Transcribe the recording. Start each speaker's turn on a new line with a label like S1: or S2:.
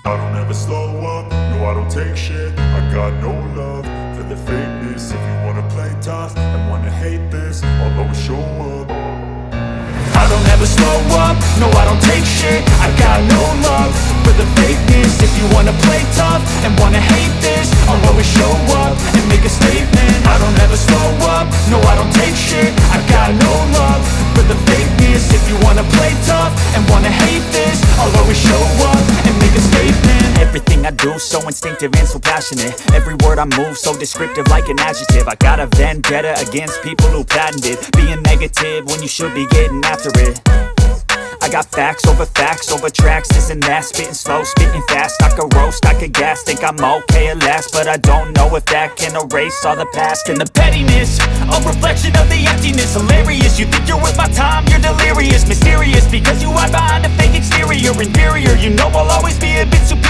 S1: I don't ever slow up, no I don't take shit. I got no love for the fakeness. If you wanna play tough and wanna hate this, I'll always show up.
S2: I don't ever slow up, no I don't take shit. I got no love for the fakeness. If you wanna play tough and wanna hate this, I'll always show up and make a statement. I don't ever slow up, no I don't take shit. I got no love for the fakeness. If you wanna play tough and wanna hate this, I'll always show up and make a statement. Everything I do so instinctive and so passionate. Every word I move so descriptive like an adjective. I got a vendetta against people who patented being negative when you should be getting after it. I got facts over tracks, this and that. Spitting slow, spitting fast, I could roast, I could gas. Think I'm okay at last, but I don't know if that can erase all the past. And the pettiness, a reflection of the emptiness. Hilarious, you think you're worth my time, you're delirious. Mysterious, because you hide behind a fake exterior. Inferior, you know I'll always be a bit superior.